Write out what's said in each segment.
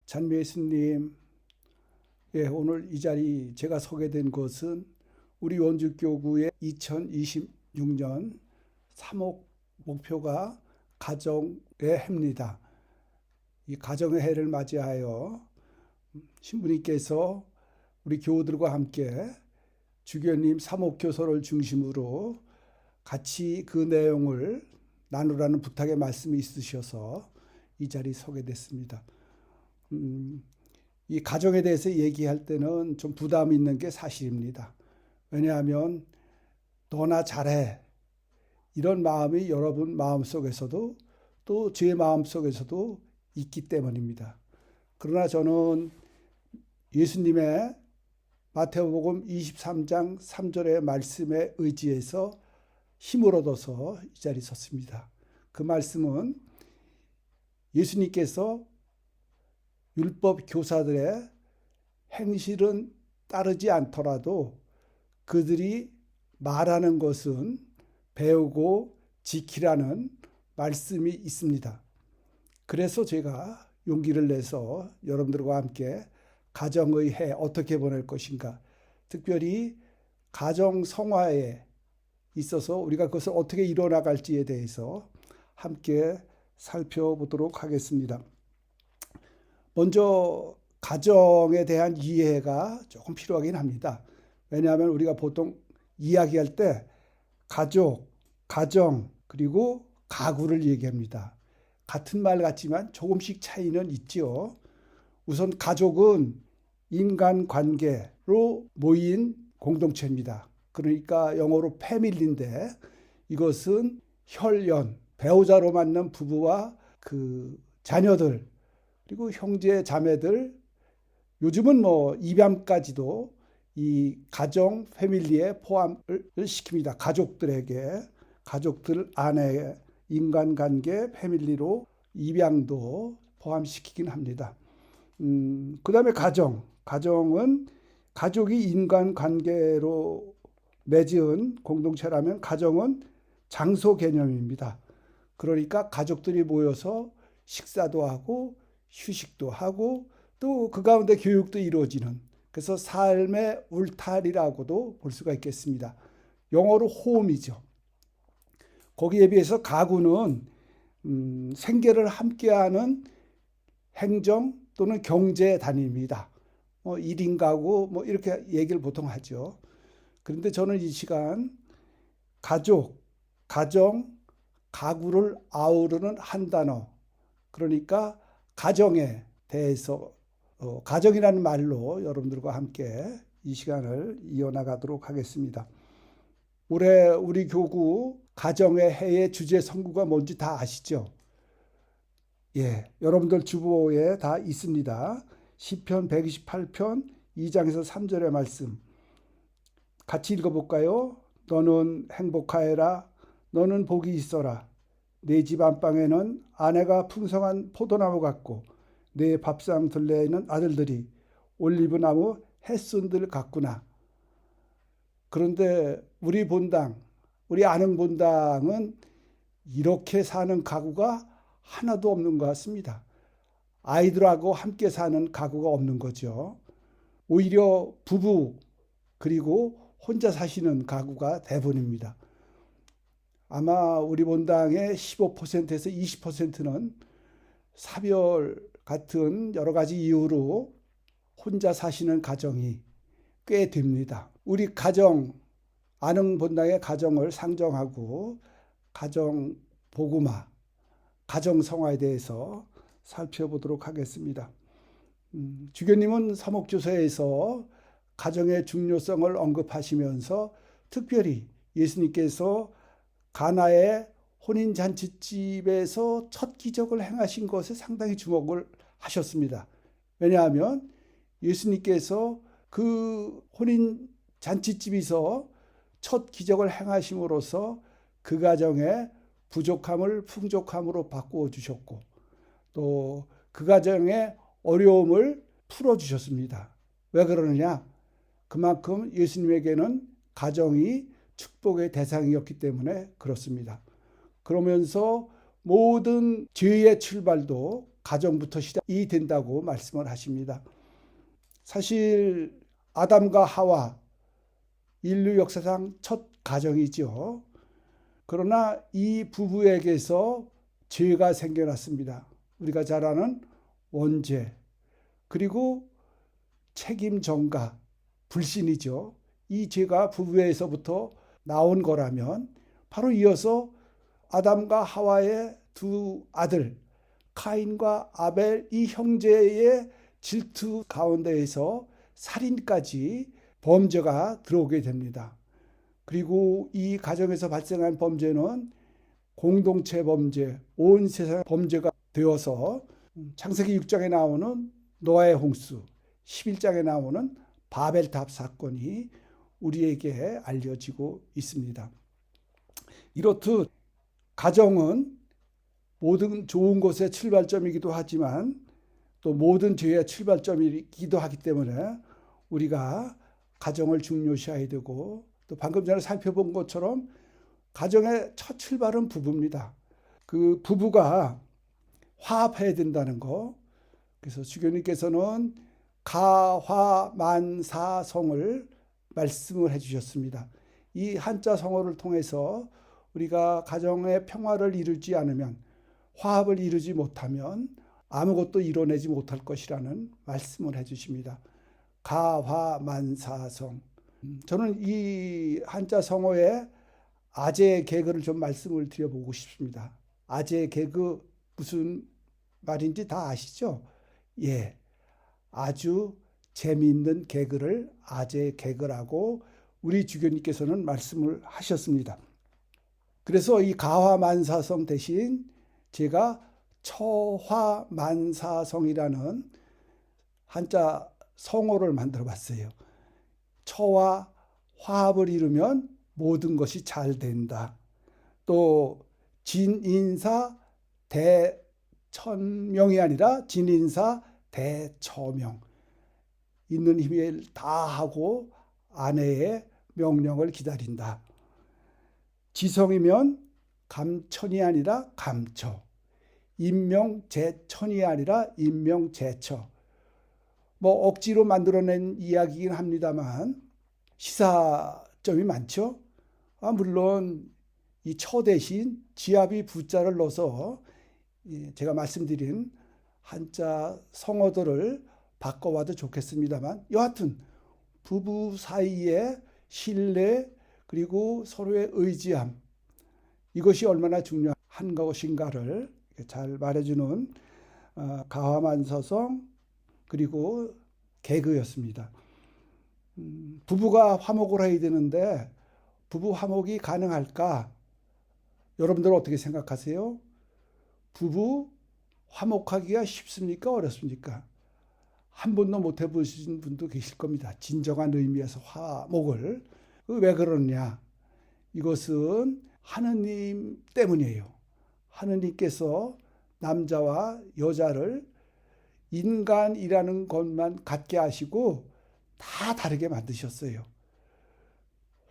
찬미 예수님, 오늘 이 자리 제가 서게 된 것은 우리 원주교구의 2026년 3억 목표가 가정의 해입니다. 이 가정의 해를 맞이하여 신부님께서 우리 교우들과 함께 주교님 3억 교서를 중심으로 같이 그 내용을 나누라는 부탁의 말씀이 있으셔서 이 자리에 서게 됐습니다. 이 가정에 대해서 얘기할 때는 좀 부담이 있는 게 사실입니다. 왜냐하면 너나 잘해 이런 마음이 여러분 마음속에서도 또 제 마음속에서도 있기 때문입니다. 그러나 저는 예수님의 마태복음 23장 3절의 말씀에 의지해서 힘을 얻어서 이 자리에 섰습니다. 그 말씀은 예수님께서 율법 교사들의 행실은 따르지 않더라도 그들이 말하는 것은 배우고 지키라는 말씀이 있습니다. 그래서 제가 용기를 내서 여러분들과 함께 가정의 해 어떻게 보낼 것인가, 특별히 가정 성화에 있어서 우리가 그것을 어떻게 이뤄나갈지에 대해서 함께 살펴보도록 하겠습니다. 먼저 가정에 대한 이해가 조금 필요하긴 합니다. 왜냐하면 우리가 보통 이야기할 때 가족, 가정, 그리고 가구를 얘기합니다. 같은 말 같지만 조금씩 차이는 있죠. 우선 가족은 인간관계로 모인 공동체입니다. 그러니까 영어로 패밀리인데 이것은 혈연, 배우자로 만난 부부와 그 자녀들, 그리고 형제 자매들, 요즘은 입양까지도 이 가정 패밀리에 포함을 시킵니다. 가족들 안에 인간관계 패밀리로 입양도 포함시키긴 합니다. 그 다음에 가정은 가족이 인간관계로 맺은 공동체라면 가정은 장소 개념입니다. 그러니까 가족들이 모여서 식사도 하고 휴식도 하고 또 그 가운데 교육도 이루어지는, 그래서 삶의 울타리라고도 볼 수가 있겠습니다. 영어로 홈이죠. 거기에 비해서 가구는 생계를 함께하는 행정 또는 경제 단위입니다. 1인 가구 이렇게 얘기를 보통 하죠. 그런데 저는 이 시간 가족, 가정, 가구를 아우르는 한 단어, 그러니까 가정에 대해서 가정이라는 말로 여러분들과 함께 이 시간을 이어나가도록 하겠습니다. 올해 우리 교구 가정의 해의 주제 선구가 뭔지 다 아시죠? 여러분들 주보에 다 있습니다. 시편 128편 2장에서 3절의 말씀 같이 읽어볼까요? 너는 행복하여라, 너는 복이 있어라. 내 집 안방에는 아내가 풍성한 포도나무 같고 내 밥상 들레에는 아들들이 올리브나무 햇순들 같구나. 그런데 우리 아는 본당은 이렇게 사는 가구가 하나도 없는 것 같습니다. 아이들하고 함께 사는 가구가 없는 거죠. 오히려 부부 그리고 혼자 사시는 가구가 대부분입니다. 아마 우리 본당의 15%에서 20%는 사별 같은 여러 가지 이유로 혼자 사시는 가정이 꽤 됩니다. 우리 아는 본당의 가정을 상정하고 가정 복음화, 가정 성화에 대해서 살펴보도록 하겠습니다. 주교님은 서목조서에서 가정의 중요성을 언급하시면서 특별히 예수님께서 가나의 혼인잔치집에서 첫 기적을 행하신 것에 상당히 주목을 하셨습니다. 왜냐하면 예수님께서 그 혼인잔치집에서 첫 기적을 행하심으로써 그 가정의 부족함을 풍족함으로 바꾸어 주셨고 또 그 가정의 어려움을 풀어주셨습니다. 왜 그러느냐? 그만큼 예수님에게는 가정이 축복의 대상이었기 때문에 그렇습니다. 그러면서 모든 죄의 출발도 가정부터 시작이 된다고 말씀을 하십니다. 사실 아담과 하와 인류 역사상 첫 가정이죠. 그러나 이 부부에게서 죄가 생겨났습니다. 우리가 잘 아는 원죄, 그리고 책임 전가, 불신이죠. 이 죄가 부부에서부터 나온 거라면 바로 이어서 아담과 하와의 두 아들 카인과 아벨 이 형제의 질투 가운데에서 살인까지 범죄가 들어오게 됩니다. 그리고 이 가정에서 발생한 범죄는 공동체 범죄, 온 세상 범죄가 되어서 창세기 6장에 나오는 노아의 홍수, 11장에 나오는 바벨탑 사건이 우리에게 알려지고 있습니다. 이렇듯 가정은 모든 좋은 것의 출발점이기도 하지만 또 모든 죄의 출발점이기도 하기 때문에 우리가 가정을 중요시해야 되고, 또 방금 전에 살펴본 것처럼 가정의 첫 출발은 부부입니다. 그 부부가 화합해야 된다는 거. 그래서 주교님께서는 가화만사성을 말씀을 해주셨습니다. 이 한자 성어를 통해서 우리가 가정의 평화를 이루지 않으면, 화합을 이루지 못하면 아무것도 이뤄내지 못할 것이라는 말씀을 해주십니다. 가화만사성. 저는 이 한자 성어의 아재 개그를 좀 말씀을 드려보고 싶습니다. 아재 개그 무슨 말인지 다 아시죠? 예, 아주 재미있는 개그를 아재 개그라고 우리 주교님께서는 말씀을 하셨습니다. 그래서 이 가화만사성 대신 제가 처화만사성이라는 한자 성어를 만들어 봤어요. 처와 화합을 이루면 모든 것이 잘 된다. 또 진인사 대천명이 아니라 진인사 대처명. 있는 힘을 다하고 아내의 명령을 기다린다. 지성이면 감천이 아니라 감처. 인명재천이 아니라 인명재처. 뭐 억지로 만들어낸 이야기이긴 합니다만 시사점이 많죠. 물론 이 처 대신 지압이 부자를 넣어서 제가 말씀드린 한자 성어들을 바꿔와도 좋겠습니다만, 여하튼 부부 사이의 신뢰 그리고 서로의 의지함, 이것이 얼마나 중요한 것인가를 잘 말해주는 가화만사성 그리고 개그였습니다. 부부가 화목을 해야 되는데 부부 화목이 가능할까? 여러분들은 어떻게 생각하세요? 부부 화목하기가 쉽습니까? 어렵습니까? 한 번도 못 해보신 분도 계실 겁니다. 진정한 의미에서 화목을. 왜 그러느냐? 이것은 하느님 때문이에요. 하느님께서 남자와 여자를 인간이라는 것만 갖게 하시고 다 다르게 만드셨어요.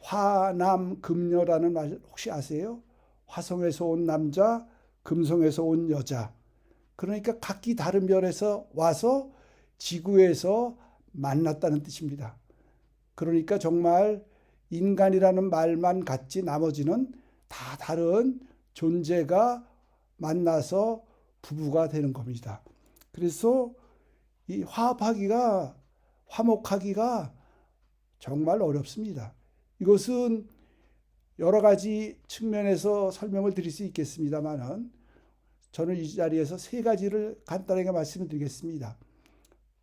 화남금녀라는 말 혹시 아세요? 화성에서 온 남자, 금성에서 온 여자. 그러니까 각기 다른 별에서 와서 지구에서 만났다는 뜻입니다. 그러니까 정말 인간이라는 말만 같지 나머지는 다 다른 존재가 만나서 부부가 되는 겁니다. 그래서 이 화목하기가 정말 어렵습니다. 이것은 여러 가지 측면에서 설명을 드릴 수 있겠습니다만은 저는 이 자리에서 세 가지를 간단하게 말씀을 드리겠습니다.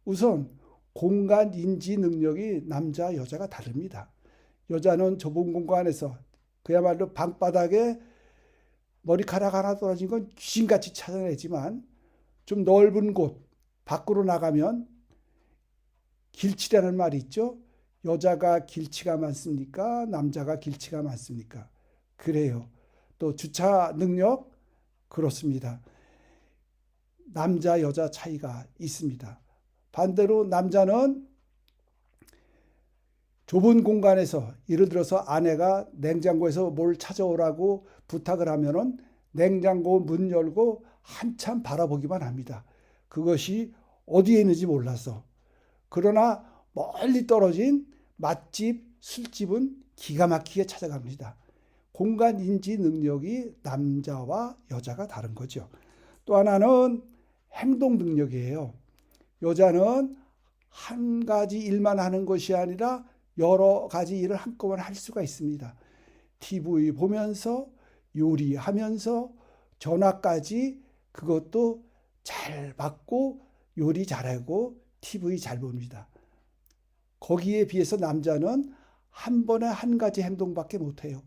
우선 공간 인지 능력이 남자 여자가 다릅니다. 여자는 좁은 공간에서 그야말로 방바닥에 머리카락 하나 떨어진 건 귀신같이 찾아내지만 좀 넓은 곳 밖으로 나가면 길치라는 말이 있죠. 여자가 길치가 많습니까? 남자가 길치가 많습니까? 그래요. 또 주차 능력 그렇습니다. 남자 여자 차이가 있습니다. 반대로 남자는 좁은 공간에서, 예를 들어서 아내가 냉장고에서 뭘 찾아오라고 부탁을 하면은 냉장고 문 열고 한참 바라보기만 합니다. 그것이 어디에 있는지 몰라서. 그러나 멀리 떨어진 맛집, 술집은 기가 막히게 찾아갑니다. 공간 인지 능력이 남자와 여자가 다른 거죠. 또 하나는 행동 능력이에요. 여자는 한 가지 일만 하는 것이 아니라 여러 가지 일을 한꺼번에 할 수가 있습니다. TV 보면서, 요리하면서, 전화까지 그것도 잘 받고, 요리 잘하고, TV 잘 봅니다. 거기에 비해서 남자는 한 번에 한 가지 행동밖에 못해요.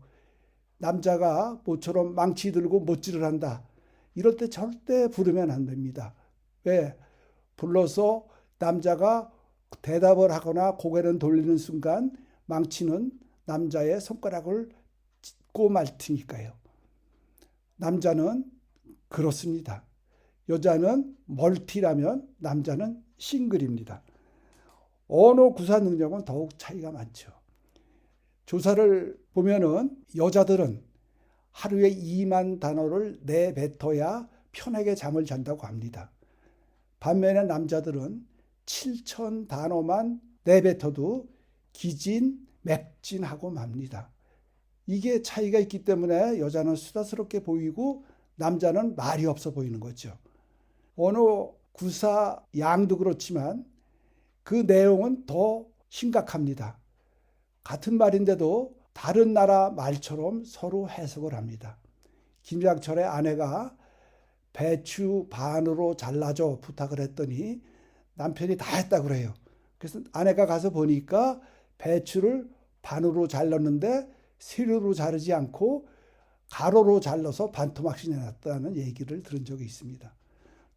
남자가 모처럼 망치 들고 못질을 한다. 이럴 때 절대 부르면 안 됩니다. 왜? 불러서 남자가 대답을 하거나 고개를 돌리는 순간 망치는 남자의 손가락을 찢고 말 테니까요. 남자는 그렇습니다. 여자는 멀티라면 남자는 싱글입니다. 언어 구사 능력은 더욱 차이가 많죠. 조사를 보면은 여자들은 하루에 2만 단어를 내뱉어야 편하게 잠을 잔다고 합니다. 반면에 남자들은 7천 단어만 내뱉어도 기진맥진하고 맙니다. 이게 차이가 있기 때문에 여자는 수다스럽게 보이고 남자는 말이 없어 보이는 거죠. 언어 구사 양도 그렇지만 그 내용은 더 심각합니다. 같은 말인데도 다른 나라 말처럼 서로 해석을 합니다. 김장철의 아내가 배추 반으로 잘라줘 부탁을 했더니 남편이 다 했다고 그래요. 그래서 아내가 가서 보니까 배추를 반으로 잘랐는데 세로로 자르지 않고 가로로 잘라서 반토막씩 내놨다는 얘기를 들은 적이 있습니다.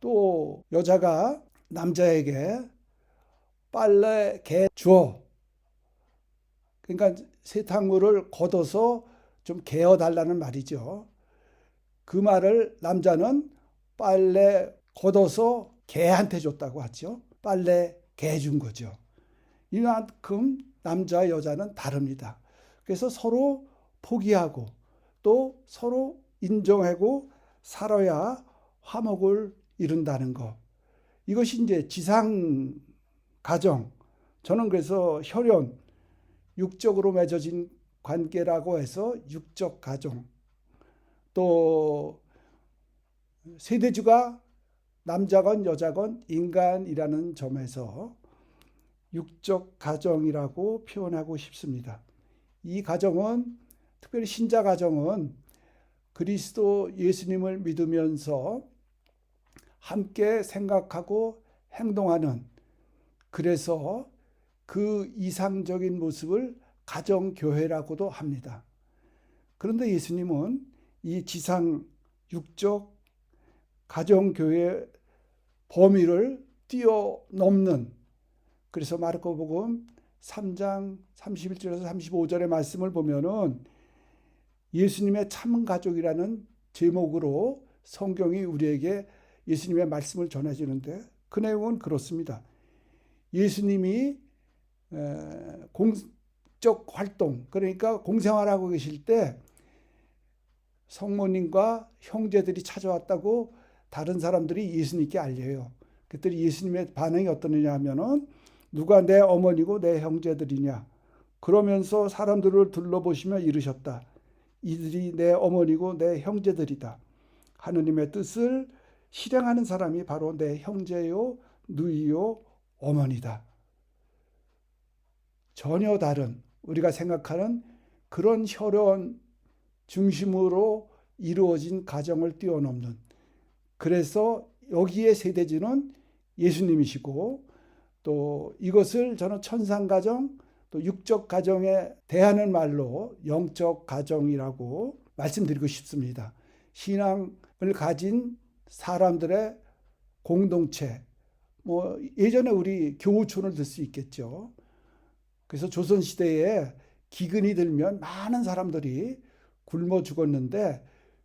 또 여자가 남자에게 빨래 개 주어, 그러니까 세탁물을 걷어서 좀 개어달라는 말이죠. 그 말을 남자는 빨래 걷어서 개한테 줬다고 하죠. 빨래 개 준 거죠. 이만큼 남자와 여자는 다릅니다. 그래서 서로 포기하고 또 서로 인정하고 살아야 화목을 이룬다는 거. 이것이 이제 지상 가정. 저는 그래서 혈연, 육적으로 맺어진 관계라고 해서 육적 가정. 또 세대주가 남자건 여자건 인간이라는 점에서 육적 가정이라고 표현하고 싶습니다. 이 가정은 특별히 신자 가정은 그리스도 예수님을 믿으면서 함께 생각하고 행동하는, 그래서 그 이상적인 모습을 가정교회라고도 합니다. 그런데 예수님은 이 지상 육적 가정교회 범위를 뛰어넘는, 그래서 마르코복음 3장 31절에서 35절의 말씀을 보면은 예수님의 참 가족이라는 제목으로 성경이 우리에게 예수님의 말씀을 전해주는데 그 내용은 그렇습니다. 예수님이 공적 활동, 그러니까 공생활하고 계실 때 성모님과 형제들이 찾아왔다고 다른 사람들이 예수님께 알려요. 그랬더니 예수님의 반응이 어떠느냐 하면은 누가 내 어머니고 내 형제들이냐. 그러면서 사람들을 둘러보시며 이르셨다. 이들이 내 어머니고 내 형제들이다. 하느님의 뜻을 실행하는 사람이 바로 내 형제요, 누이요, 어머니다. 전혀 다른 우리가 생각하는 그런 혈연 중심으로 이루어진 가정을 뛰어넘는, 그래서 여기에 세대주는 예수님이시고 또 이것을 저는 천상가정 또 육적 가정에 대하는 말로 영적 가정이라고 말씀드리고 싶습니다. 신앙을 가진 사람들의 공동체, 예전에 우리 교우촌을 들 수 있겠죠. 그래서 조선시대에 기근이 들면 많은 사람들이 굶어 죽었는데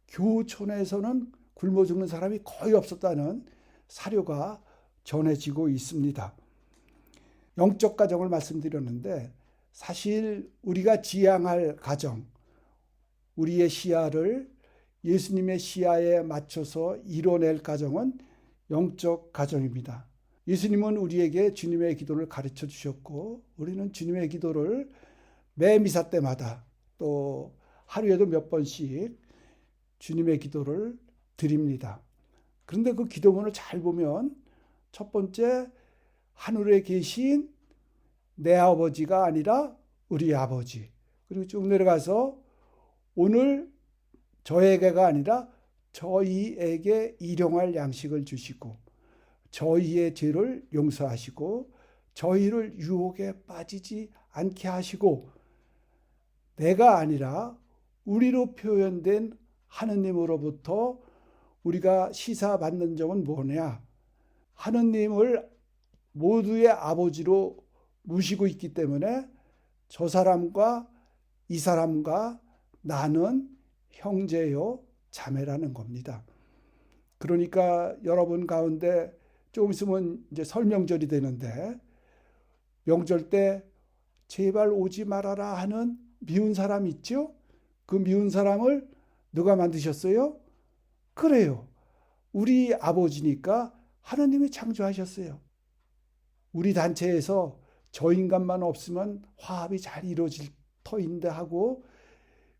교우촌에서는 굶어 죽는 사람이 거의 없었다는 사료가 전해지고 있습니다. 영적 가정을 말씀드렸는데 사실 우리가 지향할 가정, 우리의 시야를 예수님의 시야에 맞춰서 이뤄낼 가정은 영적 가정입니다. 예수님은 우리에게 주님의 기도를 가르쳐 주셨고 우리는 주님의 기도를 매 미사 때마다 또 하루에도 몇 번씩 주님의 기도를 드립니다. 그런데 그 기도문을 잘 보면 첫 번째 하늘에 계신 내 아버지가 아니라 우리 아버지. 그리고 쭉 내려가서 오늘 저에게가 아니라 저희에게 일용할 양식을 주시고 저희의 죄를 용서하시고 저희를 유혹에 빠지지 않게 하시고 내가 아니라 우리로 표현된 하느님으로부터 우리가 시사받는 점은 뭐냐? 하느님을 모두의 아버지로 모시고 있기 때문에 저 사람과 이 사람과 나는 형제요 자매라는 겁니다. 그러니까 여러분 가운데 조금 있으면 이제 설명절이 되는데 명절 때 제발 오지 말아라 하는 미운 사람 있죠? 그 미운 사람을 누가 만드셨어요? 그래요. 우리 아버지니까 하나님이 창조하셨어요. 우리 단체에서 저 인간만 없으면 화합이 잘 이루어질 터인데 하고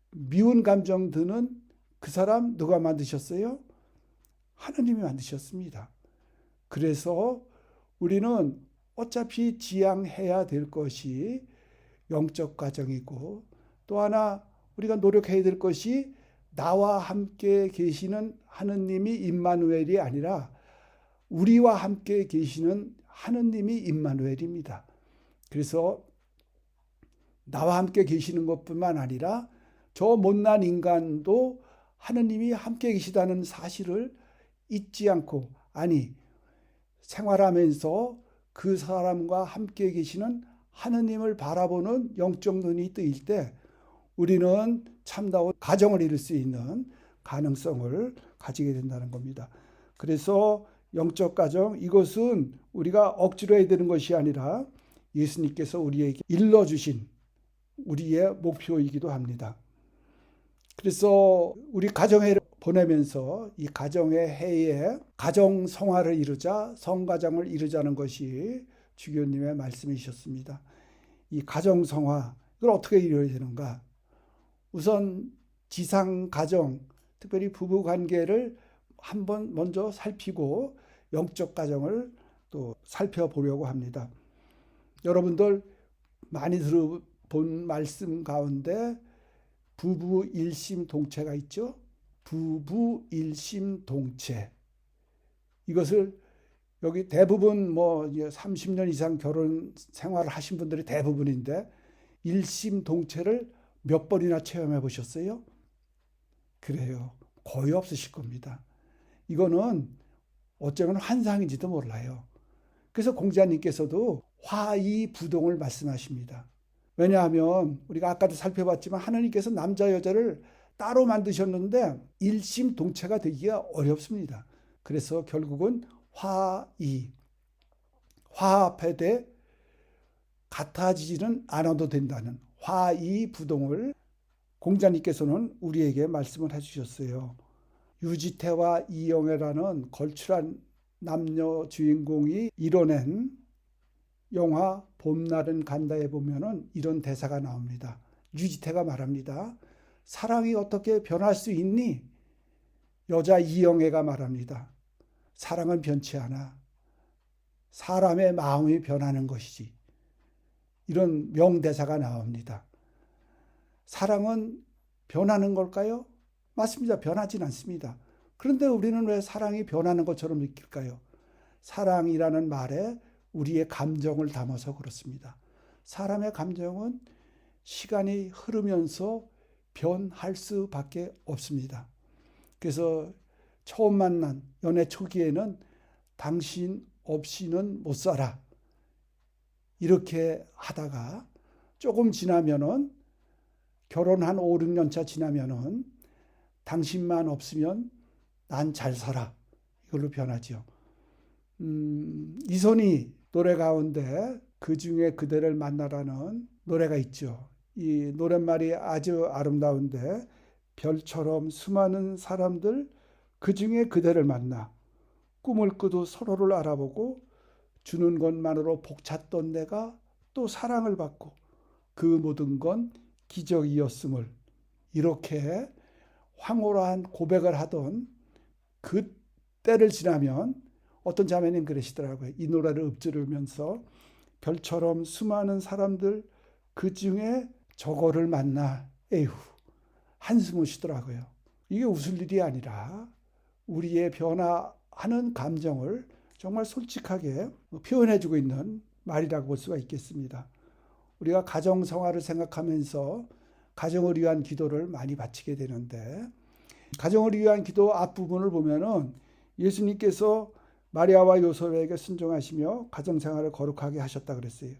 미운 감정 드는 그 사람 누가 만드셨어요? 하나님이 만드셨습니다. 그래서 우리는 어차피 지향해야 될 것이 영적 가정이고 또 하나 우리가 노력해야 될 것이 나와 함께 계시는 하느님이 임마누엘이 아니라 우리와 함께 계시는 하느님이 임마누엘입니다. 그래서 나와 함께 계시는 것뿐만 아니라 저 못난 인간도 하느님이 함께 계시다는 사실을 잊지 않고 아니 생활하면서 그 사람과 함께 계시는 하느님을 바라보는 영적 눈이 뜨일 때 우리는 참다운 가정을 이룰 수 있는 가능성을 가지게 된다는 겁니다. 그래서 영적 가정 이것은 우리가 억지로 해야 되는 것이 아니라 예수님께서 우리에게 일러주신 우리의 목표이기도 합니다. 그래서 우리 가정회를 보내면서 이 가정의 해에 가정 성화를 이루자 성가정을 이루자는 것이 주교님의 말씀이셨습니다. 이 가정 성화 이걸 어떻게 이루어야 되는가? 우선 지상 가정 특별히 부부 관계를 한번 먼저 살피고 영적 가정을 또 살펴보려고 합니다. 여러분들 많이 들어본 말씀 가운데 부부 일심동체가 있죠. 부부 일심동체. 이것을 여기 대부분 뭐 30년 이상 결혼 생활을 하신 분들이 대부분인데 일심동체를 몇 번이나 체험해 보셨어요? 그래요. 거의 없으실 겁니다. 이거는 어쩌면 환상인지도 몰라요. 그래서 공자님께서도 화이부동을 말씀하십니다. 왜냐하면 우리가 아까도 살펴봤지만 하나님께서 남자 여자를 따로 만드셨는데 일심동체가 되기가 어렵습니다. 그래서 결국은 화합해되 같아지지는 않아도 된다는 화이부동을 공자님께서는 우리에게 말씀을 해주셨어요. 유지태와 이영애라는 걸출한 남녀 주인공이 이뤄낸 영화 봄날은 간다에 보면은 이런 대사가 나옵니다. 유지태가 말합니다. 사랑이 어떻게 변할 수 있니? 여자 이영애가 말합니다. 사랑은 변치 않아. 사람의 마음이 변하는 것이지. 이런 명대사가 나옵니다. 사랑은 변하는 걸까요? 맞습니다. 변하진 않습니다. 그런데 우리는 왜 사랑이 변하는 것처럼 느낄까요? 사랑이라는 말에 우리의 감정을 담아서 그렇습니다. 사람의 감정은 시간이 흐르면서 변할 수밖에 없습니다. 그래서 처음 만난 연애 초기에는 당신 없이는 못 살아. 이렇게 하다가 조금 지나면은 결혼한 5, 6년 차 지나면은 당신만 없으면 난 잘 살아. 이걸로 변하죠. 이선희 노래 가운데 그중에 그대를 만나라는 노래가 있죠. 이 노랫말이 아주 아름다운데 별처럼 수많은 사람들 그중에 그대를 만나 꿈을 꾸도 서로를 알아보고 주는 것만으로 벅찼던 내가 또 사랑을 받고 그 모든 건 기적이었음을 이렇게 황홀한 고백을 하던 그 때를 지나면 어떤 자매님 그러시더라고요. 이 노래를 읊조리면서 별처럼 수많은 사람들 그 중에 저거를 만나 에휴 한숨을 쉬더라고요. 이게 웃을 일이 아니라 우리의 변화하는 감정을 정말 솔직하게 표현해주고 있는 말이라고 볼 수가 있겠습니다. 우리가 가정 생활을 생각하면서 가정을 위한 기도를 많이 바치게 되는데 가정을 위한 기도 앞부분을 보면은 예수님께서 마리아와 요셉에게 순종하시며 가정 생활을 거룩하게 하셨다 그랬어요.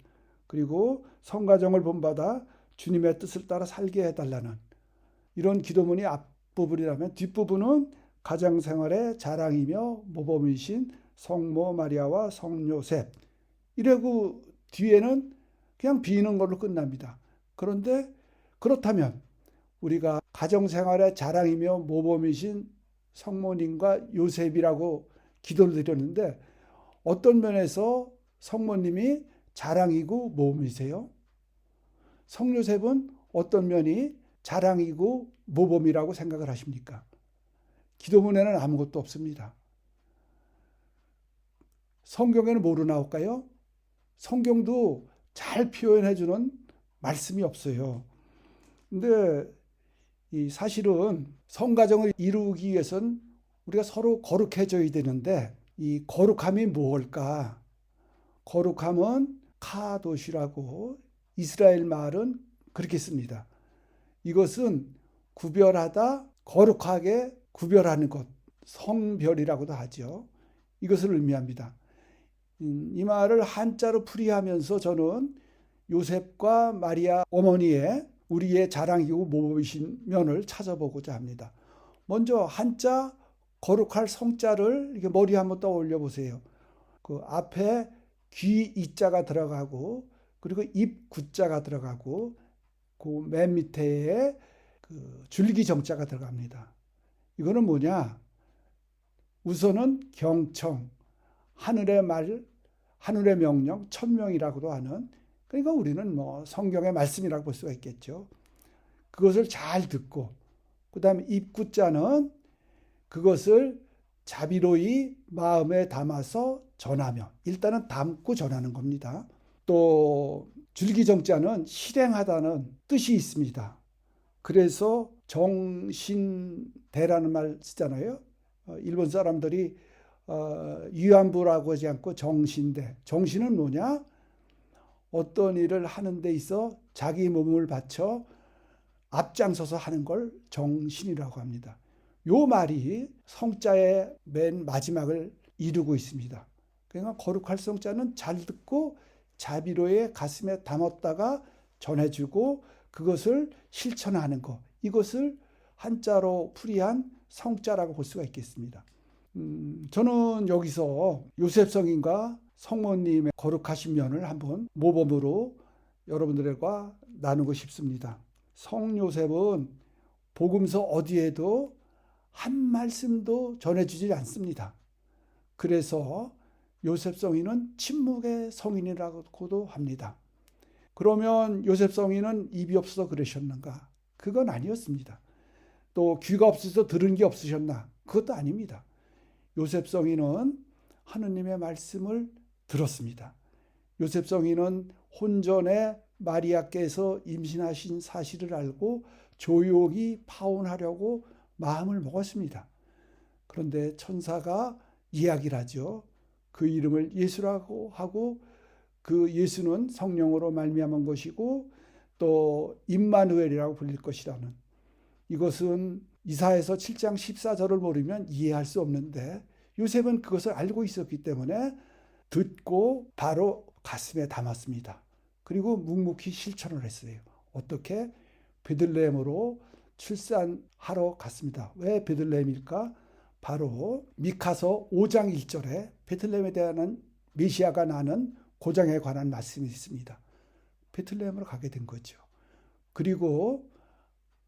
그리고 성가정을 본받아 주님의 뜻을 따라 살게 해달라는 이런 기도문이 앞부분이라면 뒷부분은 가정 생활의 자랑이며 모범이신 성모 마리아와 성요셉 이러고 뒤에는 그냥 비는 걸로 끝납니다. 그런데 그렇다면 우리가 가정생활의 자랑이며 모범이신 성모님과 요셉이라고 기도를 드렸는데 어떤 면에서 성모님이 자랑이고 모범이세요? 성요셉은 어떤 면이 자랑이고 모범이라고 생각을 하십니까? 기도문에는 아무것도 없습니다. 성경에는 뭐로 나올까요? 성경도 잘 표현해주는 말씀이 없어요. 근데 이 사실은 성가정을 이루기 위해서는 우리가 서로 거룩해져야 되는데 이 거룩함이 무엇일까? 거룩함은 카도시라고 이스라엘 말은 그렇게 씁니다. 이것은 구별하다, 거룩하게 구별하는 것, 성별이라고도 하죠. 이것을 의미합니다. 이 말을 한자로 풀이하면서 저는 요셉과 마리아 어머니의 우리의 자랑이고 모범이신 면을 찾아보고자 합니다. 먼저 한자 거룩할 성자를 이렇게 머리 한번 떠올려 보세요. 그 앞에 귀 이자가 들어가고 그리고 입 구자가 들어가고 그 맨 밑에 그 줄기 정자가 들어갑니다. 이거는 뭐냐? 우선은 경청, 하늘의 말, 하늘의 명령, 천명이라고도 하는 그러니까 우리는 뭐 성경의 말씀이라고 볼 수가 있겠죠. 그것을 잘 듣고 그 다음에 입구자는 그것을 자비로이 마음에 담아서 전하며 일단은 담고 전하는 겁니다. 또 줄기정자는 실행하다는 뜻이 있습니다. 그래서 정신대라는 말 쓰잖아요. 일본 사람들이 위안부라고 하지 않고 정신대. 정신은 뭐냐? 어떤 일을 하는 데 있어 자기 몸을 바쳐 앞장서서 하는 걸 정신이라고 합니다. 요 말이 성자의 맨 마지막을 이루고 있습니다. 그러니까 거룩할 성자는 잘 듣고 자비로의 가슴에 담았다가 전해주고 그것을 실천하는 것. 이것을 한자로 풀이한 성자라고 볼 수가 있겠습니다. 저는 여기서 요셉 성인과 성모님의 거룩하신 면을 한번 모범으로 여러분들과 나누고 싶습니다. 성요셉은 복음서 어디에도 한 말씀도 전해주지 않습니다. 그래서 요셉 성인은 침묵의 성인이라고도 합니다. 그러면 요셉 성인은 입이 없어서 그러셨는가? 그건 아니었습니다. 또 귀가 없어서 들은 게 없으셨나? 그것도 아닙니다. 요셉 성인은 하느님의 말씀을 들었습니다. 요셉 성인은 혼전에 마리아께서 임신하신 사실을 알고 조용히 파혼하려고 마음을 먹었습니다. 그런데 천사가 이야기를 하죠. 그 이름을 예수라고 하고 그 예수는 성령으로 말미암은 것이고 또 임마누엘이라고 불릴 것이라는 이것은 이사야서 7장 14절을 모르면 이해할 수 없는데 요셉은 그것을 알고 있었기 때문에 듣고 바로 가슴에 담았습니다. 그리고 묵묵히 실천을 했어요. 어떻게? 베들레헴으로 출산하러 갔습니다. 왜 베들레헴일까? 바로 미카서 5장 1절에 베들레헴에 대한 메시아가 나는 고장에 관한 말씀이 있습니다. 베들레헴으로 가게 된 거죠. 그리고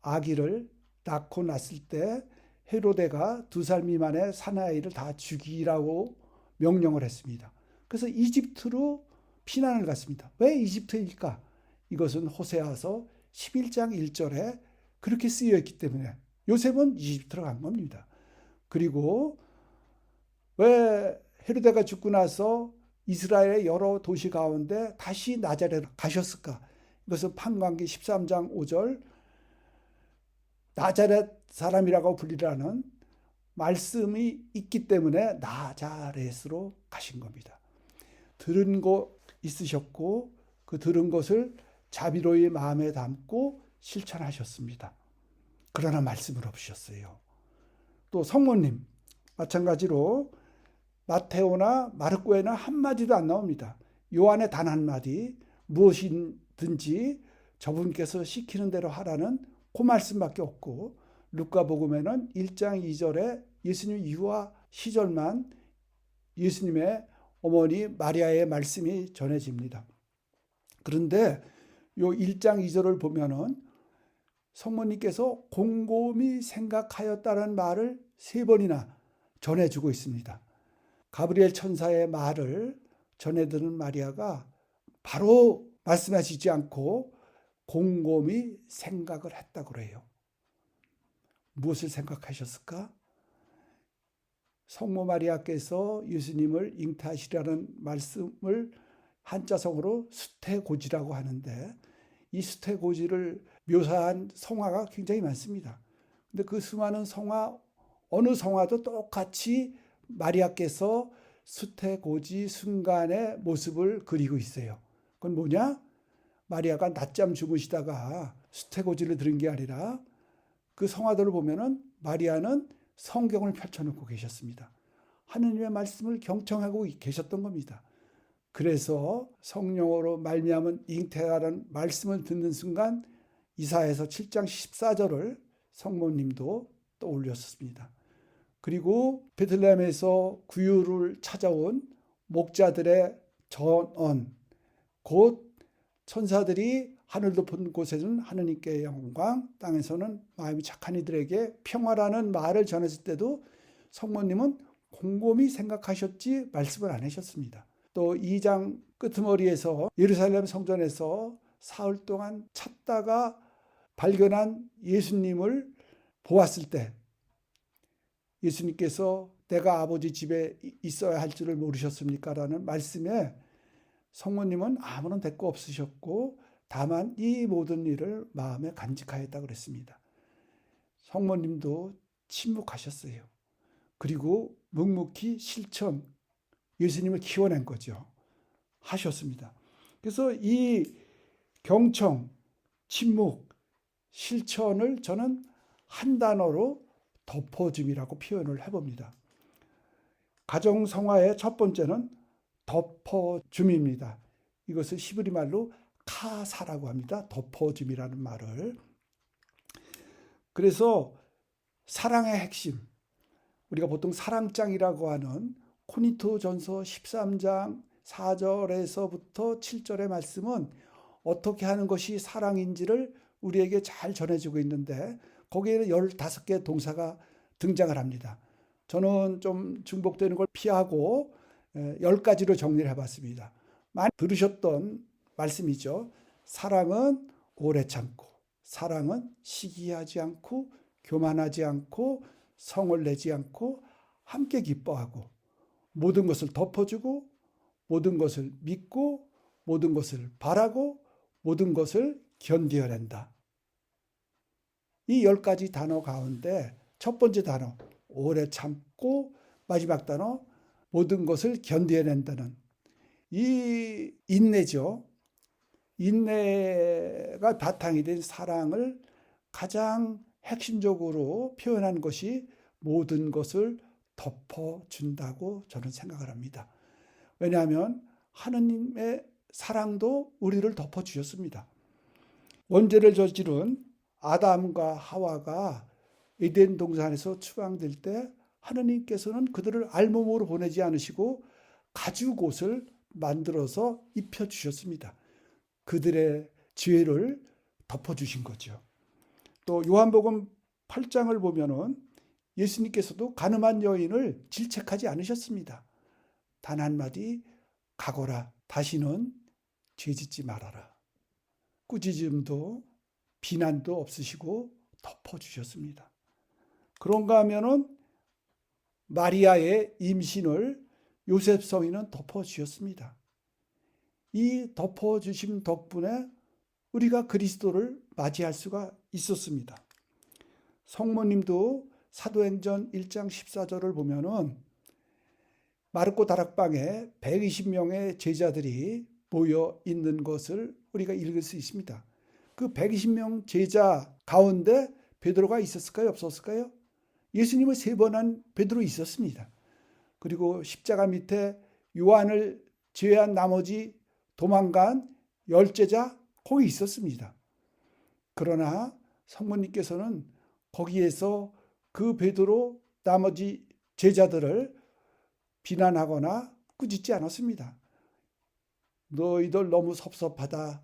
아기를 낳고 났을 때 헤로데가 2살 미만의 사내아이를 다 죽이라고 명령을 했습니다. 그래서 이집트로 피난을 갔습니다. 왜 이집트일까? 이것은 호세아서 11장 1절에 그렇게 쓰여 있기 때문에 요셉은 이집트로 간 겁니다. 그리고 왜 헤로데가 죽고 나서 이스라엘의 여러 도시 가운데 다시 나자렛 가셨을까? 이것은 판관기 13장 5절 나자렛 사람이라고 불리라는 말씀이 있기 때문에 나자렛으로 가신 겁니다. 들은 거 있으셨고 그 들은 것을 자비로이 마음에 담고 실천하셨습니다. 그러나 말씀을 없으셨어요. 또 성모님 마찬가지로 마테오나 마르코에는 한마디도 안 나옵니다. 요한의 단 한마디 무엇이든지 저분께서 시키는 대로 하라는 그 말씀밖에 없고 루카복음에는 1장 2절에 예수님 유아 시절만 예수님의 어머니 마리아의 말씀이 전해집니다. 그런데 요 1장 2절을 보면은 성모님께서 곰곰이 생각하였다는 말을 3번이나 전해주고 있습니다. 가브리엘 천사의 말을 전해드는 마리아가 바로 말씀하시지 않고 곰곰이 생각을 했다고 그래요. 무엇을 생각하셨을까? 성모 마리아께서 예수님을 잉태하시라는 말씀을 한자성어로 수태고지라고 하는데 이 수태고지를 묘사한 성화가 굉장히 많습니다. 근데 그 수많은 성화, 어느 성화도 똑같이 마리아께서 수태고지 순간의 모습을 그리고 있어요. 그건 뭐냐? 마리아가 낮잠 주무시다가 수태고지를 들은 게 아니라 그 성화들을 보면은 마리아는 성경을 펼쳐놓고 계셨습니다. 하느님의 말씀을 경청하고 계셨던 겁니다. 그래서 성령으로 말미암은 잉태하라는 말씀을 듣는 순간 이사야서 7장 14절을 성모님도 떠올렸습니다. 그리고 베들레헴에서 구유를 찾아온 목자들의 전언, 곧 천사들이 하늘 높은 곳에서는 하느님께 영광, 땅에서는 마음이 착한 이들에게 평화라는 말을 전했을 때도 성모님은 곰곰이 생각하셨지 말씀을 안 하셨습니다. 또 2장 끄트머리에서 예루살렘 성전에서 사흘 동안 찾다가 발견한 예수님을 보았을 때 예수님께서 내가 아버지 집에 있어야 할 줄을 모르셨습니까? 라는 말씀에 성모님은 아무런 대꾸 없으셨고 다만 이 모든 일을 마음에 간직하였다고 그랬습니다. 성모님도 침묵하셨어요. 그리고 묵묵히 실천, 예수님을 키워낸 거죠. 하셨습니다. 그래서 이 경청, 침묵, 실천을 저는 한 단어로 덮어줌이라고 표현을 해봅니다. 가정성화의 첫 번째는 덮어줌입니다. 이것을 히브리 말로 카사라고 합니다. 덮어줌이라는 말을. 그래서 사랑의 핵심, 우리가 보통 사랑장이라고 하는 코린토전서 13장 4절에서부터 7절의 말씀은 어떻게 하는 것이 사랑인지를 우리에게 잘 전해주고 있는데 거기에는 15개의 동사가 등장을 합니다. 저는 좀 중복되는 걸 피하고 10가지로 정리를 해봤습니다. 많이 들으셨던 말씀이죠. 사랑은 오래 참고, 사랑은 시기하지 않고, 교만하지 않고, 성을 내지 않고, 함께 기뻐하고, 모든 것을 덮어주고, 모든 것을 믿고, 모든 것을 바라고, 모든 것을 견디어낸다. 이 10가지 단어 가운데 첫 번째 단어, 오래 참고, 마지막 단어, 모든 것을 견디어낸다는 이 인내죠. 인내가 바탕이 된 사랑을 가장 핵심적으로 표현한 것이 모든 것을 덮어준다고 저는 생각을 합니다. 왜냐하면 하느님의 사랑도 우리를 덮어주셨습니다. 원죄를 저지른 아담과 하와가 에덴 동산에서 추방될 때 하느님께서는 그들을 알몸으로 보내지 않으시고 가죽옷을 만들어서 입혀주셨습니다. 그들의 죄를 덮어주신 거죠. 또 요한복음 8장을 보면은 예수님께서도 가늠한 여인을 질책하지 않으셨습니다. 단 한마디 가거라. 다시는 죄짓지 말아라. 꾸짖음도 비난도 없으시고 덮어주셨습니다. 그런가 하면은 마리아의 임신을 요셉 성인은 덮어주셨습니다. 이 덮어주심 덕분에 우리가 그리스도를 맞이할 수가 있었습니다. 성모님도 사도행전 1장 14절을 보면은 마르코 다락방에 120명의 제자들이 모여 있는 것을 우리가 읽을 수 있습니다. 그 120명 제자 가운데 베드로가 있었을까요? 없었을까요? 예수님을 3번 한 베드로 있었습니다. 그리고 십자가 밑에 요한을 제외한 나머지 도망간 10제자 거기 있었습니다. 그러나 성모님께서는 거기에서 그 베드로 나머지 제자들을 비난하거나 꾸짖지 않았습니다. 너희들 너무 섭섭하다.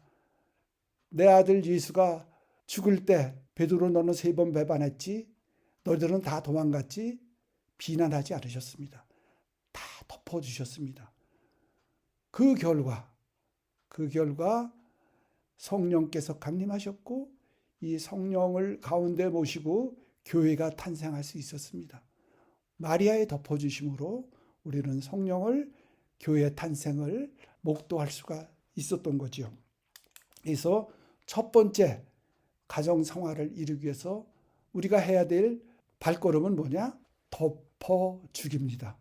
내 아들 예수가 죽을 때 베드로 너는 3번 배반했지? 너희들은 다 도망갔지? 비난하지 않으셨습니다. 다 덮어주셨습니다. 그 결과 성령께서 강림하셨고 이 성령을 가운데 모시고 교회가 탄생할 수 있었습니다. 마리아의 덮어주심으로 우리는 성령을 교회 탄생을 목도할 수가 있었던 거죠. 그래서 첫 번째 가정 생활을 이루기 위해서 우리가 해야 될 발걸음은 뭐냐? 덮어주기입니다.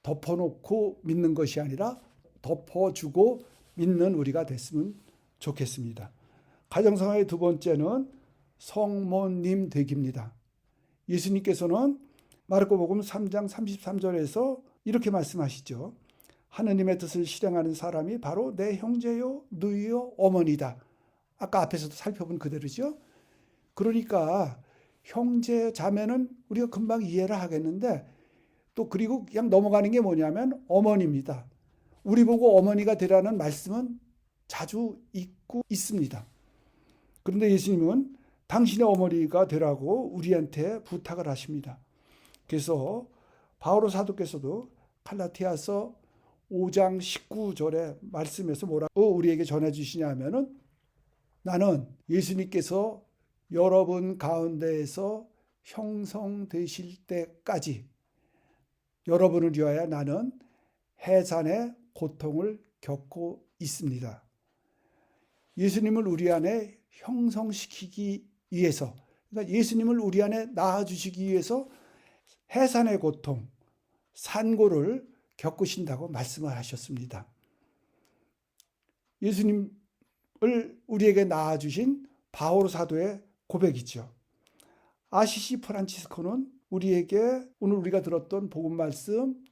덮어놓고 믿는 것이 아니라 덮어주고 믿는 우리가 됐으면 좋겠습니다. 가정생활의 두 번째는 성모님 되기입니다. 예수님께서는 마르코복음 3장 33절에서 이렇게 말씀하시죠. 하느님의 뜻을 실행하는 사람이 바로 내 형제요, 누이요, 어머니다. 아까 앞에서도 살펴본 그대로죠. 그러니까 형제, 자매는 우리가 금방 이해를 하겠는데 또 그리고 그냥 넘어가는 게 뭐냐면 어머니입니다. 우리 보고 어머니가 되라는 말씀은 자주 있고 있습니다. 그런데 예수님은 당신의 어머니가 되라고 우리한테 부탁을 하십니다. 그래서 바오로 사도께서도 갈라티아서 5장 19절의 말씀에서 뭐라고 우리에게 전해주시냐 하면은 나는 예수님께서 여러분 가운데에서 형성되실 때까지 여러분을 위하여 나는 해산의 고통을 겪고 있습니다. 예수님을 우리 안에 형성시키기 위해서, 그러니까 예수님을 우리 안에 낳아주시기 위해서 해산의 고통, 산고를 겪으신다고 말씀을 하셨습니다. 예수님을 우리에게 낳아주신 바오로 사도의 고백이죠. 아시시 프란치스코는 우리에게 오늘 우리가 들었던 복음 말씀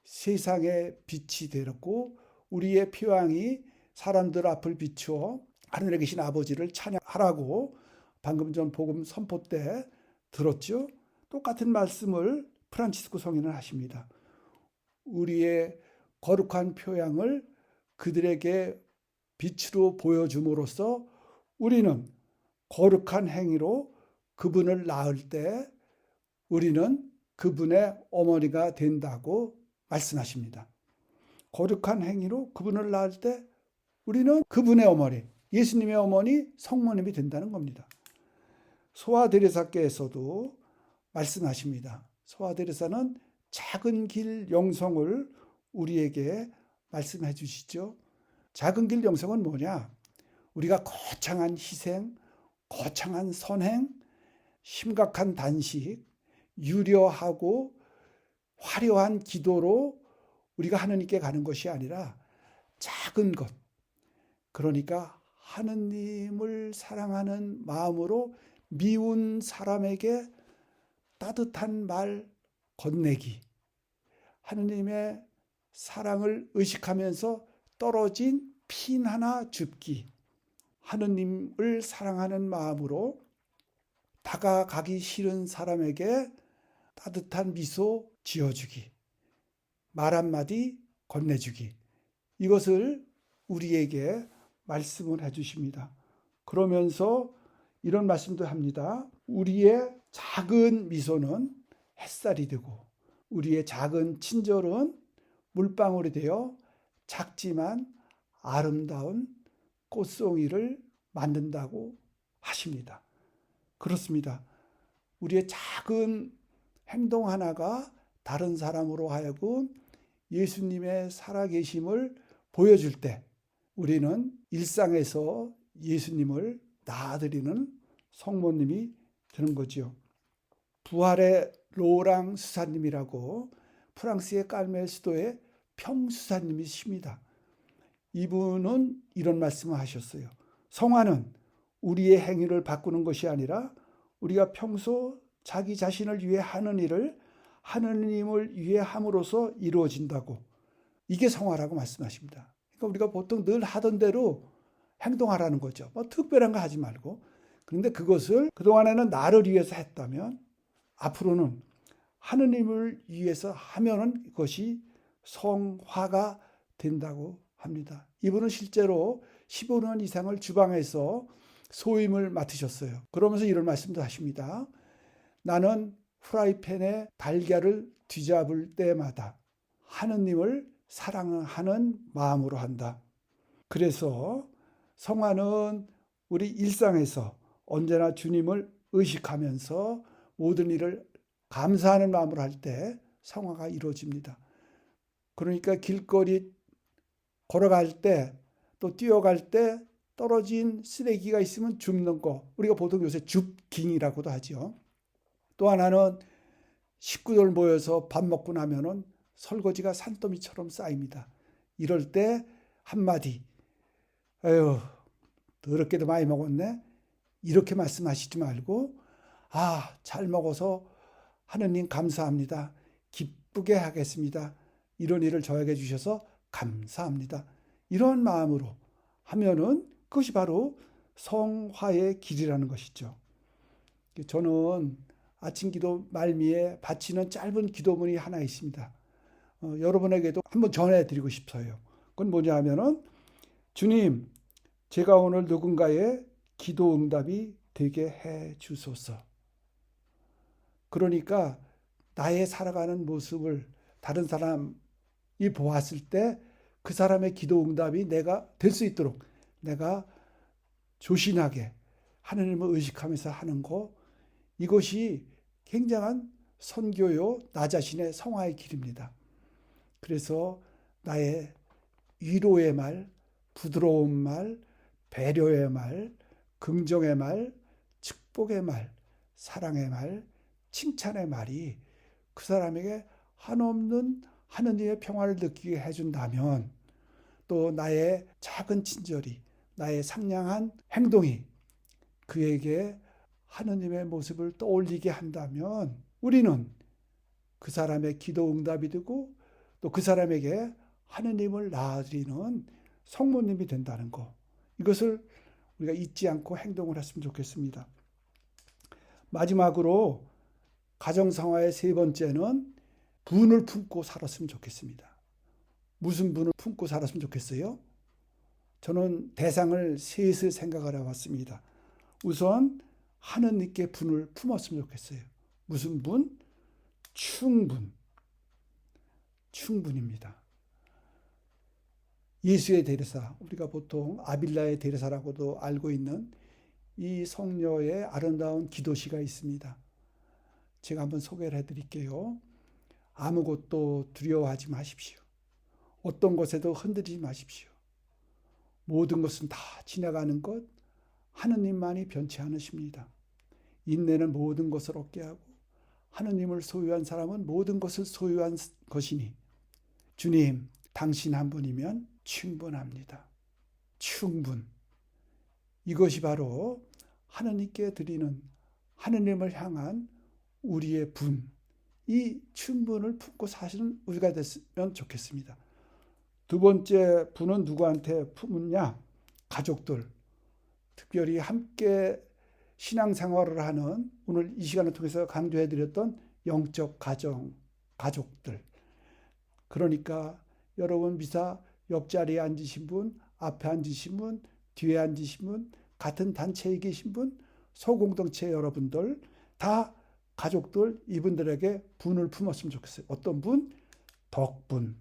세상의 빛이 되었고 우리의 피왕이 사람들 앞을 비추어 하늘에 계신 아버지를 찬양하라고 방금 전 복음 선포 때 들었죠. 똑같은 말씀을 프란치스코 성인은 하십니다. 우리의 거룩한 표양을 그들에게 빛으로 보여줌으로써 우리는 거룩한 행위로 그분을 낳을 때 우리는 그분의 어머니가 된다고 말씀하십니다. 거룩한 행위로 그분을 낳을 때 우리는 그분의 어머니, 예수님의 어머니, 성모님이 된다는 겁니다. 소아 데레사께서도 말씀하십니다. 소아 데레사는 작은 길 영성을 우리에게 말씀해 주시죠. 작은 길 영성은 뭐냐? 우리가 거창한 희생, 거창한 선행, 심각한 단식, 유려하고 화려한 기도로 우리가 하느님께 가는 것이 아니라 작은 것, 그러니까 하느님을 사랑하는 마음으로 미운 사람에게 따뜻한 말 건네기, 하느님의 사랑을 의식하면서 떨어진 핀 하나 줍기, 하느님을 사랑하는 마음으로 다가가기 싫은 사람에게 따뜻한 미소 지어주기, 말 한마디 건네주기, 이것을 우리에게 말씀을 해주십니다. 그러면서 이런 말씀도 합니다. 우리의 작은 미소는 햇살이 되고 우리의 작은 친절은 물방울이 되어 작지만 아름다운 꽃송이를 만든다고 하십니다. 그렇습니다. 우리의 작은 행동 하나가 다른 사람으로 하여금 예수님의 살아계심을 보여줄 때 우리는 일상에서 예수님을 나아드리는 성모님이 되는 거죠. 부활의 로랑 수사님이라고 프랑스의 깔메 수도의 평수사님이십니다. 이분은 이런 말씀을 하셨어요. 성화는 우리의 행위를 바꾸는 것이 아니라 우리가 평소 자기 자신을 위해 하는 일을 하느님을 위해 함으로써 이루어진다고. 이게 성화라고 말씀하십니다. 그러니까 우리가 보통 늘 하던 대로 행동하라는 거죠. 뭐 특별한 거 하지 말고. 그런데 그것을 그동안에는 나를 위해서 했다면 앞으로는 하느님을 위해서 하면은 그것이 성화가 된다고 합니다. 이분은 실제로 15년 이상을 주방에서 소임을 맡으셨어요. 그러면서 이런 말씀도 하십니다. 나는 프라이팬에 달걀을 뒤잡을 때마다 하느님을 사랑하는 마음으로 한다. 그래서 성화는 우리 일상에서 언제나 주님을 의식하면서 모든 일을 감사하는 마음으로 할 때 성화가 이루어집니다. 그러니까 길거리 걸어갈 때 또 뛰어갈 때 떨어진 쓰레기가 있으면 줍는 거. 우리가 보통 요새 줍깅이라고도 하죠. 또 하나는 식구들 모여서 밥 먹고 나면은 설거지가 산더미처럼 쌓입니다. 이럴 때 한마디, 에휴, 더럽게도 많이 먹었네. 이렇게 말씀하시지 말고, 아, 잘 먹어서 하느님 감사합니다. 기쁘게 하겠습니다. 이런 일을 저에게 주셔서 감사합니다. 이런 마음으로 하면은 그것이 바로 성화의 길이라는 것이죠. 저는 아침 기도 말미에 바치는 짧은 기도문이 하나 있습니다. 여러분에게도 한번 전해드리고 싶어요. 그건 뭐냐 하면은 주님, 제가 오늘 누군가의 기도 응답이 되게 해 주소서. 그러니까 나의 살아가는 모습을 다른 사람이 보았을 때 그 사람의 기도 응답이 내가 될 수 있도록 내가 조신하게 하나님을 의식하면서 하는 거, 이것이 굉장한 선교요, 나 자신의 성화의 길입니다. 그래서 나의 위로의 말, 부드러운 말, 배려의 말, 긍정의 말, 축복의 말, 사랑의 말, 칭찬의 말이 그 사람에게 한없는 하느님의 평화를 느끼게 해준다면, 또 나의 작은 친절이, 나의 상냥한 행동이 그에게 하느님의 모습을 떠올리게 한다면 우리는 그 사람의 기도 응답이 되고 또 그 사람에게 하느님을 나아드리는 성모님이 된다는 것, 이것을 우리가 잊지 않고 행동을 했으면 좋겠습니다. 마지막으로 가정성화의 세 번째는 분을 품고 살았으면 좋겠습니다. 무슨 분을 품고 살았으면 좋겠어요? 저는 대상을 셋을 생각을 해봤습니다. 우선 하느님께 분을 품었으면 좋겠어요. 무슨 분? 충분. 충분입니다. 예수의 대리사, 우리가 보통 아빌라의 대리사라고도 알고 있는 이 성녀의 아름다운 기도시가 있습니다. 제가 한번 소개를 해드릴게요. 아무것도 두려워하지 마십시오. 어떤 것에도 흔들리지 마십시오. 모든 것은 다 지나가는 것, 하느님만이 변치 않으십니다. 인내는 모든 것을 얻게 하고 하느님을 소유한 사람은 모든 것을 소유한 것이니 주님, 당신 한 분이면 충분합니다. 충분. 이것이 바로 하느님께 드리는, 하느님을 향한 우리의 분, 이 충분을 품고 사시는 우리가 됐으면 좋겠습니다. 두 번째 분은 누구한테 품느냐? 가족들. 특별히 함께 신앙생활을 하는, 오늘 이 시간을 통해서 강조해드렸던 영적 가정, 가족들. 그러니까 여러분 미사 옆자리에 앉으신 분, 앞에 앉으신 분, 뒤에 앉으신 분, 같은 단체에 계신 분, 소공동체 여러분들 다 가족들 이분들에게 분을 품었으면 좋겠어요. 어떤 분? 덕분.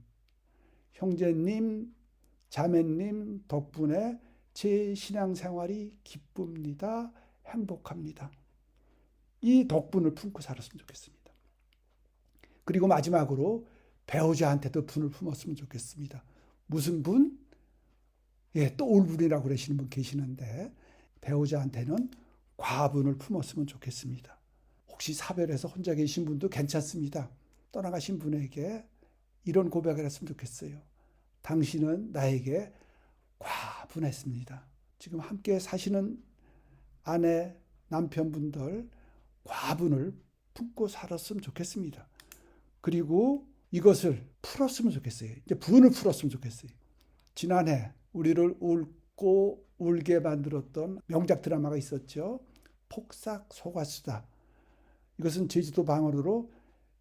형제님, 자매님 덕분에 제 신앙생활이 기쁩니다. 행복합니다. 이 덕분을 품고 살았으면 좋겠습니다. 그리고 마지막으로 배우자한테도 분을 품었으면 좋겠습니다. 무슨 분? 예, 또 울분이라고 그러시는 분 계시는데 배우자한테는 과분을 품었으면 좋겠습니다. 혹시 사별해서 혼자 계신 분도 괜찮습니다. 떠나가신 분에게 이런 고백을 했으면 좋겠어요. 당신은 나에게 과분했습니다. 지금 함께 사시는 아내, 남편분들 과분을 품고 살았으면 좋겠습니다. 그리고 이것을 풀었으면 좋겠어요. 이제 분을 풀었으면 좋겠어요. 지난해 우리를 울고 울게 만들었던 명작 드라마가 있었죠. 폭삭 속았수다. 이것은 제주도 방언으로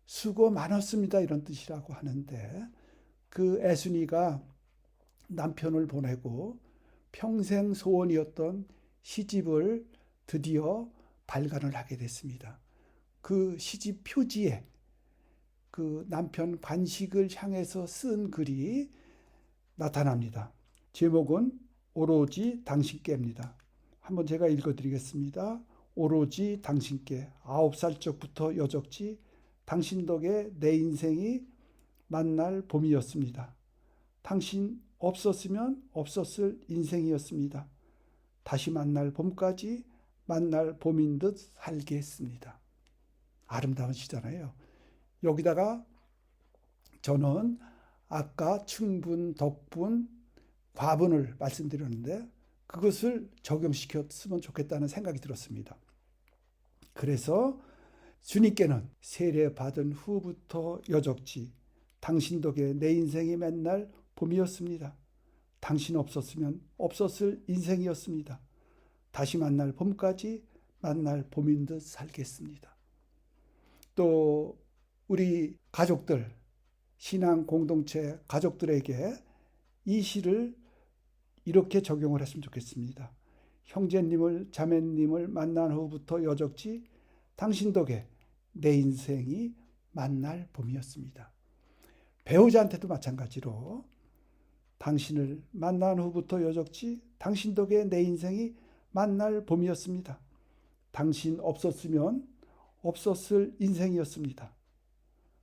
수고 많았습니다 이런 뜻이라고 하는데 그 애순이가 남편을 보내고 평생 소원이었던 시집을 드디어 발간을 하게 됐습니다. 그 시집 표지에 그 남편 관식을 향해서 쓴 글이 나타납니다. 제목은 오로지 당신께입니다. 한번 제가 읽어드리겠습니다. 오로지 당신께 9살 적부터 여적지 당신 덕에 내 인생이 만날 봄이었습니다. 당신 없었으면 없었을 인생이었습니다. 다시 만날 봄까지 만날 봄인 듯 살게 했습니다. 아름다운 시잖아요. 여기다가 저는 아까 충분, 덕분, 과분을 말씀드렸는데 그것을 적용시켰으면 좋겠다는 생각이 들었습니다. 그래서 주님께는 세례받은 후부터 여적지 당신 덕에 내 인생이 맨날 봄이었습니다. 당신 없었으면 없었을 인생이었습니다. 다시 만날 봄까지 만날 봄인 듯 살겠습니다. 또 우리 가족들, 신앙 공동체 가족들에게 이 시를 이렇게 적용을 했으면 좋겠습니다. 형제님을 자매님을 만난 후부터 여적지 당신 덕에 내 인생이 만날 봄이었습니다. 배우자한테도 마찬가지로 당신을 만난 후부터 여적지 당신 덕에 내 인생이 만날 봄이었습니다. 당신 없었으면 없었을 인생이었습니다.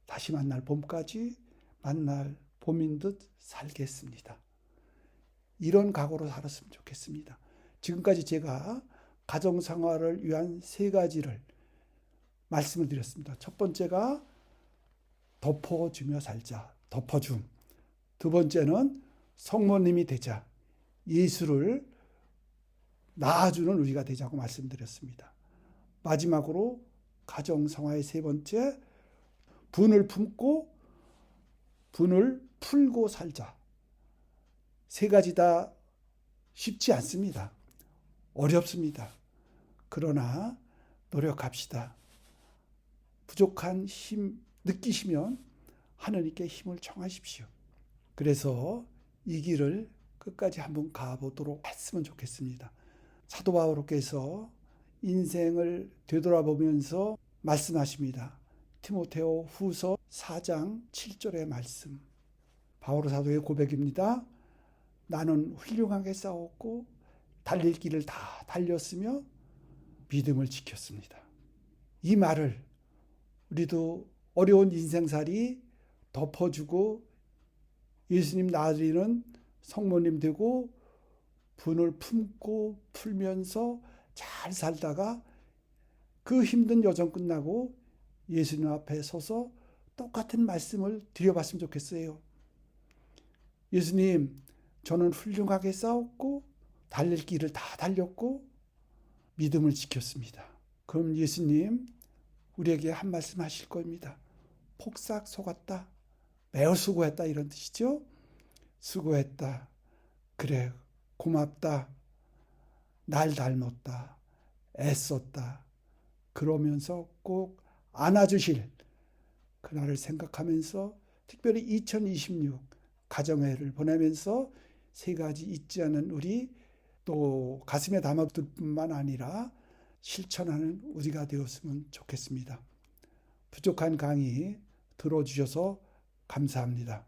다시 만날 봄까지 만날 봄인 듯 살겠습니다. 이런 각오로 살았으면 좋겠습니다. 지금까지 제가 가정생활을 위한 3가지를 말씀을 드렸습니다. 첫 번째가 덮어주며 살자, 덮어줌. 두 번째는 성모님이 되자, 예수를 낳아주는 우리가 되자고 말씀드렸습니다. 마지막으로 가정생활의 3번째, 분을 품고 분을 풀고 살자. 3가지 다 쉽지 않습니다. 어렵습니다. 그러나 노력합시다. 부족한 힘 느끼시면 하나님께 힘을 청하십시오. 그래서 이 길을 끝까지 한번 가보도록 했으면 좋겠습니다. 사도 바울께서 인생을 되돌아보면서 말씀하십니다. 디모데오 후서 4장 7절의 말씀. 바울 사도의 고백입니다. 나는 훌륭하게 싸웠고 달릴 길을 다 달렸으며 믿음을 지켰습니다. 이 말을 우리도 어려운 인생살이 덮어주고 예수님 나으리는 성모님 되고 분을 품고 풀면서 잘 살다가 그 힘든 여정 끝나고 예수님 앞에 서서 똑같은 말씀을 드려봤으면 좋겠어요. 예수님, 저는 훌륭하게 싸웠고 달릴 길을 다 달렸고 믿음을 지켰습니다. 그럼 예수님 우리에게 한 말씀 하실 겁니다. 폭삭 속았다. 매우 수고했다 이런 뜻이죠. 수고했다. 그래 고맙다. 날 닮았다. 애썼다. 그러면서 꼭 안아주실 그날을 생각하면서 특별히 2026 가정회를 보내면서 3가지 잊지 않은 우리 또 가슴에 담아둘 뿐만 아니라 실천하는 우리가 되었으면 좋겠습니다. 부족한 강의 들어주셔서 감사합니다.